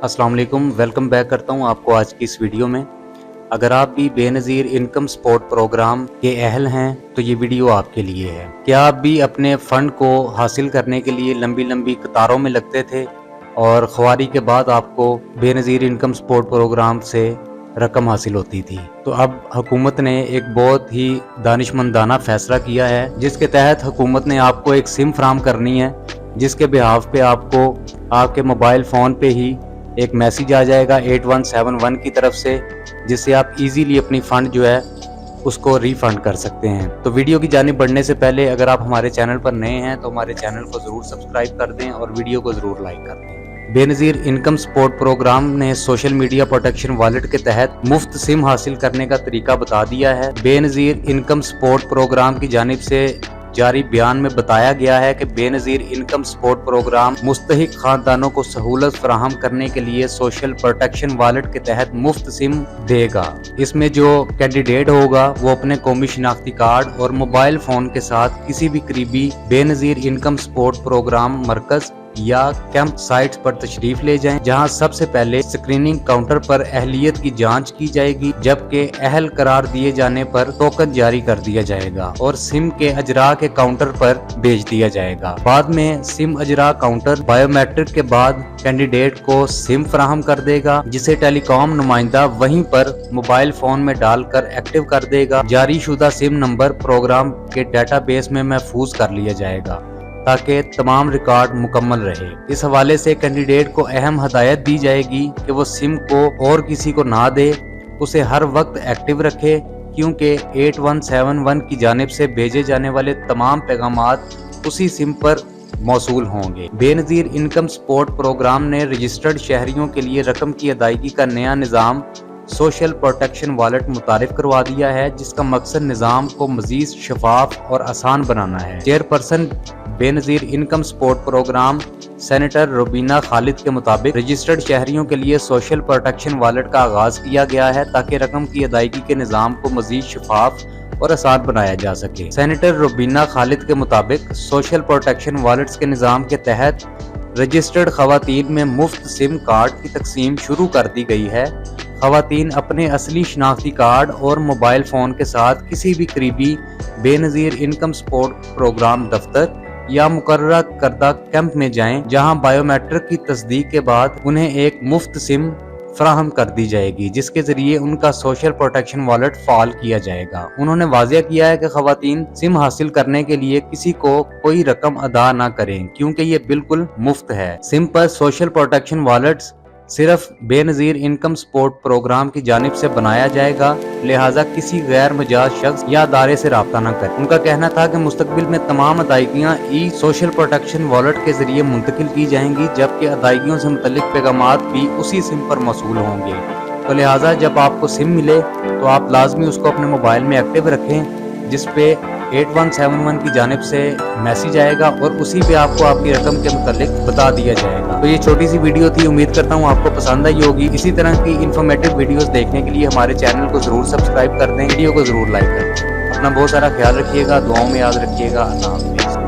अस्सलाम वालेकुम, welcome back करता हूं आपको आज की इस वीडियो में। अगर आप भी बेनज़ीर इनकम सपोर्ट प्रोग्राम के अहल हैं तो ये वीडियो आपके लिए है। क्या आप भी अपने फ़ंड को हासिल करने के लिए लंबी लंबी कतारों में लगते थे और ख्वारी के बाद आपको बेनज़ीर इनकम सपोर्ट प्रोग्राम से रकम हासिल होती थी? तो अब हुकूमत ने एक बहुत ही दानिशमंदाना फैसला किया है, जिसके तहत हुकूमत ने आपको एक सिम फराहम करनी है, जिसके बिहाफ पे आपको आपके मोबाइल फ़ोन पे ही एक मैसेज आ जाएगा 8171 की तरफ से, जिससे आप इजीली अपनी फ़ंड जो है उसको रिफ़ंड कर सकते हैं। तो वीडियो की जानिब बढ़ने से पहले अगर आप हमारे चैनल पर नए हैं तो हमारे चैनल को ज़रूर सब्सक्राइब कर दें और वीडियो को ज़रूर लाइक कर दें। बेनज़ीर इनकम सपोर्ट प्रोग्राम ने सोशल मीडिया प्रोटेक्शन वॉलेट के तहत मुफ्त सिम हासिल करने का तरीका बता दिया है। बेनज़ीर इनकम सपोर्ट प्रोग्राम की जानिब से जारी बयान में बताया गया है कि बेनज़ीर इनकम सपोर्ट प्रोग्राम मुस्तहिक खानदानों को सहूलत फराहम करने के लिए सोशल प्रोटेक्शन वॉलेट के तहत मुफ्त सिम देगा। इसमें जो कैंडिडेट होगा वो अपने कौमी शिनाख्ती कार्ड और मोबाइल फोन के साथ किसी भी करीबी बेनज़ीर इनकम सपोर्ट प्रोग्राम मरकज या कैंप साइट्स पर तशरीफ ले जाएं, जहां सबसे पहले स्क्रीनिंग काउंटर पर अहलियत की जांच की जाएगी, जबकि अहल करार दिए जाने पर टोकन जारी कर दिया जाएगा और सिम के अजरा के काउंटर पर भेज दिया जाएगा। बाद में सिम अजरा काउंटर बायोमेट्रिक के बाद कैंडिडेट को सिम फराहम कर देगा, जिसे टेलीकॉम नुमाइंदा वहीं पर मोबाइल फोन में डालकर एक्टिव कर देगा। जारी शुदा सिम नंबर प्रोग्राम के डेटाबेस में महफूज कर लिया जाएगा ताकि तमाम रिकॉर्ड मुकम्मल रहे। इस हवाले से कैंडिडेट को अहम हदायत दी जाएगी कि वो सिम को और किसी को ना दे, उसे हर वक्त एक्टिव रखे, क्योंकि 8171 की जानिब से भेजे जाने वाले तमाम पैगामात उसी सिम पर मौसूल होंगे। बेनज़ीर इनकम सपोर्ट प्रोग्राम ने रजिस्टर्ड शहरियों के लिए रकम की अदायगी का नया निज़ाम सोशल प्रोटेक्शन वॉलेट मुतारिफ करवा दिया है, जिसका मकसद निज़ाम को मजीद शफाफ और आसान बनाना है। Chairperson Benazir income support program senator Rubina Khalid के मुताबिक रजिस्टर्ड शहरियों के लिए सोशल प्रोटेक्शन वॉलेट का आगाज किया गया है ताकि रकम की अदायगी के निज़ाम को मजीद शफाफ और आसान बनाया जा सके। सेनेटर रुबीना खालिद के मुताबिक सोशल प्रोटेक्शन वॉलेट्स के निज़ाम के तहत रजिस्टर्ड खवातीन में मुफ्त सिम कार्ड की तकसीम शुरू कर दी गई है। खवातीन अपने असली शनाख्ती कार्ड और मोबाइल फ़ोन के साथ किसी भी करीबी बेनज़ीर इनकम सपोर्ट प्रोग्राम दफ्तर या मुकर्रर करदा कैंप में जाएं, जहां बायोमेट्रिक की तस्दीक के बाद उन्हें एक मुफ्त सिम फराहम कर दी जाएगी, जिसके जरिए उनका सोशल प्रोटेक्शन वॉलेट फाल किया जाएगा। उन्होंने वाज़ेह किया है कि खवातीन सिम हासिल करने के लिए किसी को कोई रकम अदा ना करें, क्योंकि ये बिल्कुल मुफ्त है। सिम पर सोशल प्रोटेक्शन वॉलेट्स सिर्फ बेनज़ीर इनकम सपोर्ट प्रोग्राम की जानिब से बनाया जाएगा, लिहाजा किसी गैर मजाज शख्स या अदारे से राब्ता न करें। उनका कहना था कि मुस्तकबिल में तमाम अदायगियाँ ई सोशल प्रोटेक्शन वॉलेट के जरिए मुंतकिल की जाएंगी, जबकि अदायगियों से मुतल्लिक पैगामात भी उसी सिम पर मौसूल होंगे। तो लिहाजा जब आपको सिम मिले तो आप लाजमी उसको अपने मोबाइल में एक्टिव रखें, जिसपे 8171 की जानिब से मैसेज आएगा और उसी पे आपको आपकी रकम के मुतालिक बता दिया जाएगा। तो ये छोटी सी वीडियो थी, उम्मीद करता हूँ आपको पसंद आई होगी। इसी तरह की इन्फॉर्मेटिव वीडियोस देखने के लिए हमारे चैनल को जरूर सब्सक्राइब कर दें, वीडियो को जरूर लाइक कर दें। अपना बहुत सारा ख्याल रखिएगा, दुआओं में याद रखिएगा। अल्लाह हाफ़िज़।